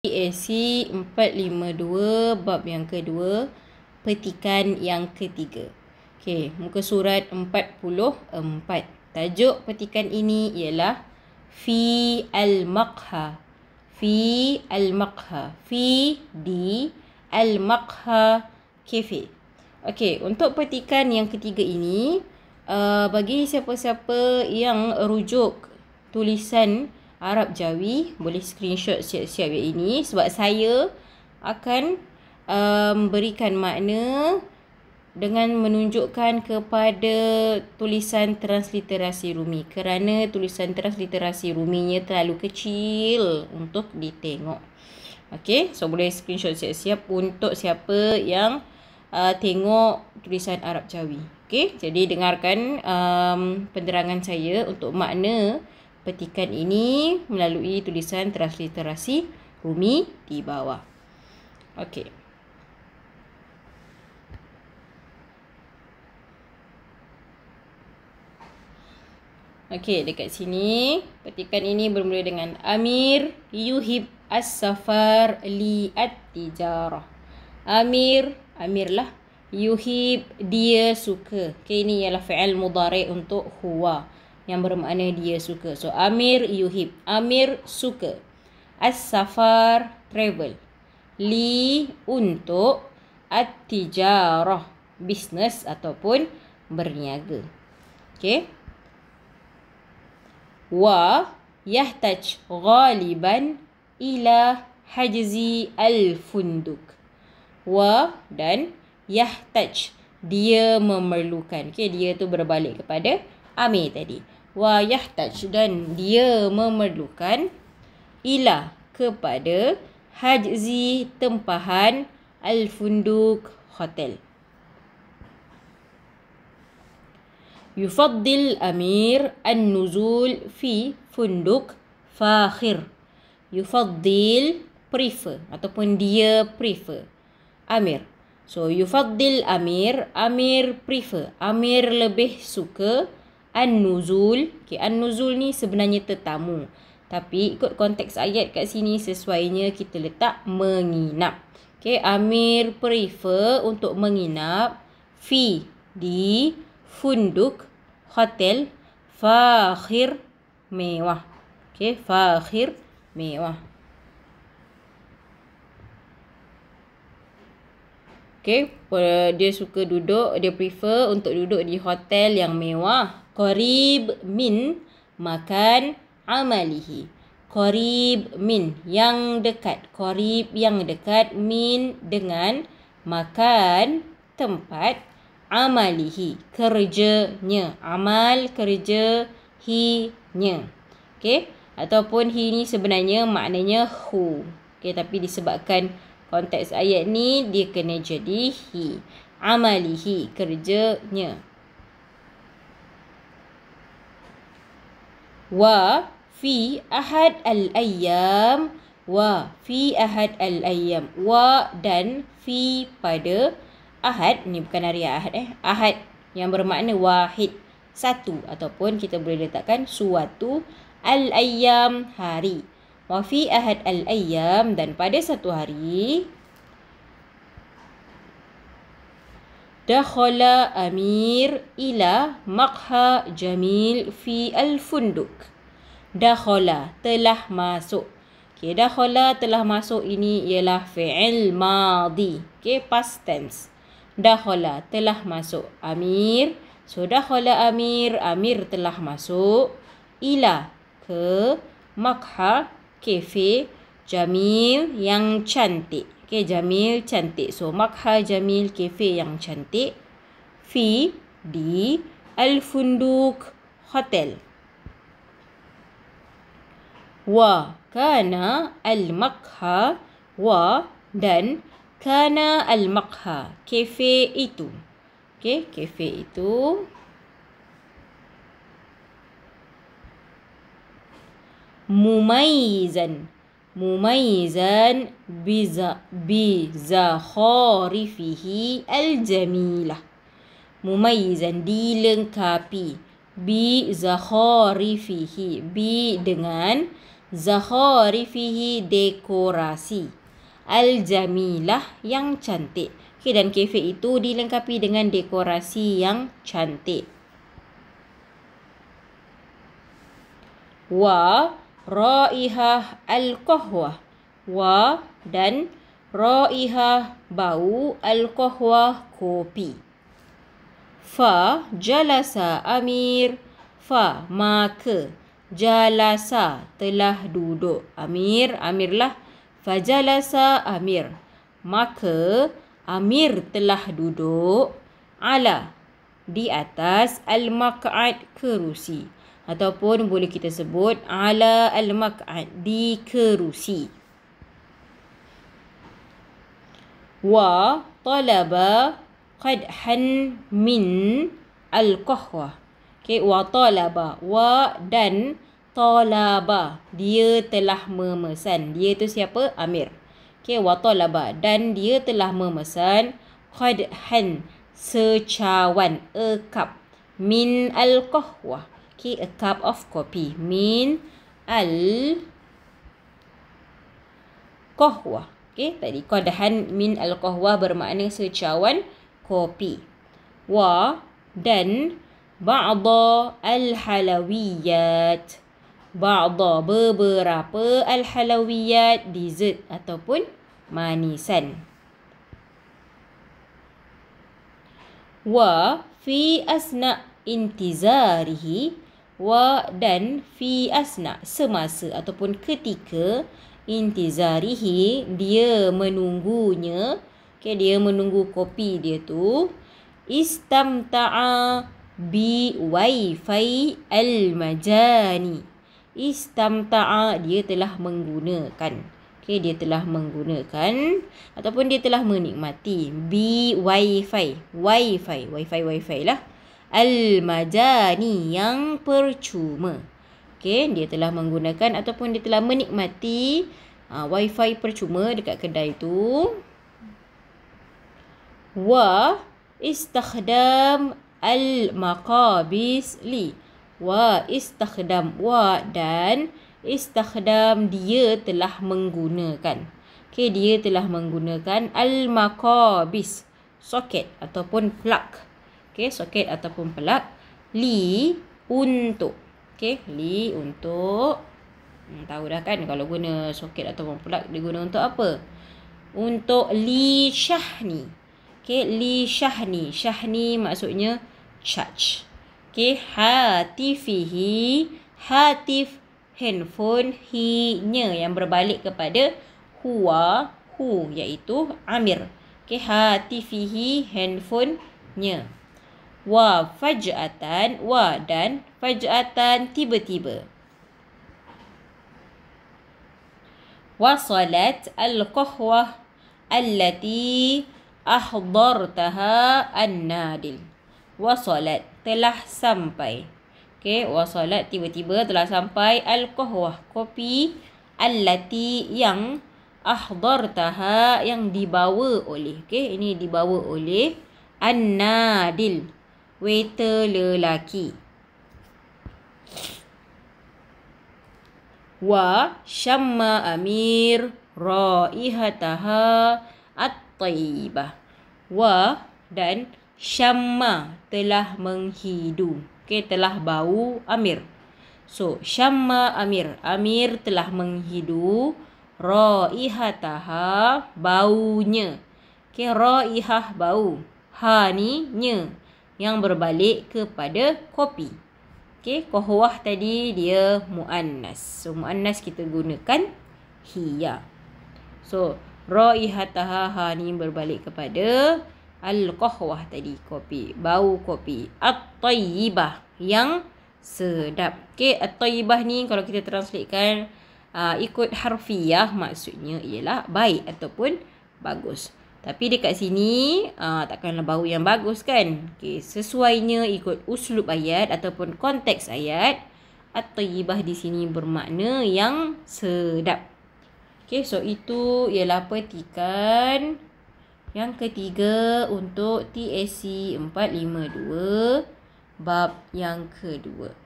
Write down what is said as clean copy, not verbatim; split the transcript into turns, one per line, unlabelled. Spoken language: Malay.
AC 452 bab yang kedua, petikan yang ketiga. Okey, muka surat 44. Tajuk petikan ini ialah Fi al-Maqha. Fi al-Maqha. Fi di al-Maqha Cafe. Okey, untuk petikan yang ketiga ini, bagi siapa-siapa yang rujuk tulisan Arab Jawi, boleh screenshot siap-siap ini sebab saya akan berikan makna dengan menunjukkan kepada tulisan transliterasi Rumi kerana tulisan transliterasi Ruminya terlalu kecil untuk ditengok. Okey, so boleh screenshot siap-siap untuk siapa yang tengok tulisan Arab Jawi. Okey, jadi dengarkan penerangan saya untuk makna petikan ini melalui tulisan transliterasi Rumi di bawah. Okey. Okey, dekat sini petikan ini bermula dengan Amir yuhib as-safar li at-tijarah. Amirlah, yuhib dia suka. Okey, ini ialah fi'il mudhari' untuk huwa yang bermakna dia suka. So Amir yuhib, Amir suka. As-safar travel. Li untuk, at-tijarah bisnes ataupun berniaga. Okey. Wa yahtaj ghaliban ila hajzi al-funduk. Wa dan yahtaj dia memerlukan. Okey, dia tu berbalik kepada Amir tadi. Wa yahtaj dan dia memerlukan ila kepada hajzi tempahan al-funduk hotel. Yufaddil Amir an-nuzul fi funduk fakhir. Yufaddil prefer ataupun dia prefer. Amir. So yufaddil Amir, Amir prefer. Amir lebih suka an-nuzul. Okay, an-nuzul ni sebenarnya tetamu. Tapi ikut konteks ayat kat sini sesuainya kita letak menginap. Okay, Amir prefer untuk menginap fi di funduk hotel fakhir mewah. Okay, fakhir mewah. Okay, dia suka duduk, dia prefer untuk duduk di hotel yang mewah. Qarib min makan amalihi. Qarib min yang dekat. Qarib yang dekat, min dengan makan tempat amalihi kerjanya. Amal kerja hi-nya. Okey, ataupun hi ni sebenarnya maknanya hu. Okey, tapi disebabkan konteks ayat ni dia kena jadi hi. Amalihi kerjanya. Wa fi ahad al-ayyam. Wa fi ahad al-ayyam. Wa dan fi pada ahad. Ni bukan hari ahad Ahad yang bermakna wahid, satu, ataupun kita boleh letakkan suatu. Al-ayyam hari. Wa fi ahad al-ayyam dan pada satu hari. Dakhala Amir ila maqha Jamil fi al-funduk. Dakhala telah masuk. Okey, dakhala telah masuk ini ialah fi'il madhi. Okey, past tense. Dakhala telah masuk Amir. So dakhala Amir, Amir telah masuk ila ke maqha cafe Jamil yang cantik. Okay, Jamil cantik. So maqha Jamil cafe yang cantik. Fi di al-funduk hotel. Wa kana al-maqha. Wa dan kana al-maqha cafe itu. Okay, cafe itu mumayyizan. Mumayyizan bizakharifihi al-jamilah. Mumayyizan dilengkapi. Bizakharifihi. Bi dengan zakharifihi, dekorasi. Al-jamilah, yang cantik. Okay, dan kefir itu dilengkapi dengan dekorasi yang cantik. Wa raihah al-qahwah. Wa dan raihah, bau, al-qahwah, kopi. Fa jalasa Amir. Fa, maka. Jalasa, telah duduk. Amir, Amirlah. Fajalasa Amir, maka Amir telah duduk. Ala, di atas. Al-maq'ad, kerusi. Ataupun boleh kita sebut ala al-maq'ad, di kerusi. Wa talaba qadhan min al-qahwah. Okay, wa talaba, wa dan talaba, dia telah memesan. Dia tu siapa? Amir. Okay, wa talaba, dan dia telah memesan. Qadhan, secawan, a cup. Min al-qahwah. Okay, a cup of coffee. Min al-qahwah. Okay, tadi qadhan min al-qahwah bermakna secawan kopi. Wa dan ba'da al-halawiyat. Ba'da, beberapa, al-halawiyat, dessert ataupun manisan. Wa fi asna intizarihi. Wa dan fi asna, semasa ataupun ketika. Intizarihi, dia menunggunya. Okay, dia menunggu kopi dia tu. Istamta'a bi wifi al-majani. Istamta'a, dia telah menggunakan. Okay, dia telah menggunakan ataupun dia telah menikmati. Bi wifi. Wifi lah. Al-majani, yang percuma. Okay, dia telah menggunakan ataupun dia telah menikmati wifi percuma dekat kedai tu. Wa istakhdam al-maqabis li. Wa istakhdam, wa dan istakhdam, dia telah menggunakan. Okay, dia telah menggunakan al-maqabis, soket ataupun plug. Okay, soket ataupun plug. Li, untuk. Okay, li untuk. Tahu dah kan kalau guna soket ataupun plug dia guna untuk apa? Untuk li syahni. Okay, li syahni. Syahni maksudnya charge. Okay, hatifihi. Hatif, handphone. Hi-nya yang berbalik kepada huwa, hu, iaitu Amir. Okay, hatifihi, handphone-nya. Wa faj'atan, wa dan faj'atan, tiba-tiba. Wasalat al-qahwah allati ahdartaha an-nadil. Wasalat, telah sampai. Okay, wasalat, tiba-tiba telah sampai. Al-qahwah, kopi. Allati, yang. Ahdartaha, yang dibawa oleh. Okay, ini dibawa oleh an-nadil, waiter lelaki. Wa syamma Amir raihataha at-tayyibah. Wa dan syamma, telah menghidu. Okay, telah bau Amir. So, syamma Amir. Amir telah menghidu. Raihataha, baunya. Okay, raihah, bau. Ha ni, nya, yang berbalik kepada kopi. Okay, qahwah tadi dia muannas. So, muannas kita gunakan hiya. So, raihataha, ha ni berbalik kepada al-qahwah tadi, kopi. Bau kopi. At-tayyibah, yang sedap. Okay, at-tayyibah ni kalau kita translatekan ikut harfiah, maksudnya ialah baik ataupun bagus. Tapi dekat sini takkanlah bau yang bagus kan. Okay, sesuainya ikut uslub ayat ataupun konteks ayat. At-tayyibah di sini bermakna yang sedap. Okay, so itu ialah petikan yang ketiga untuk TSC 452 bab yang kedua.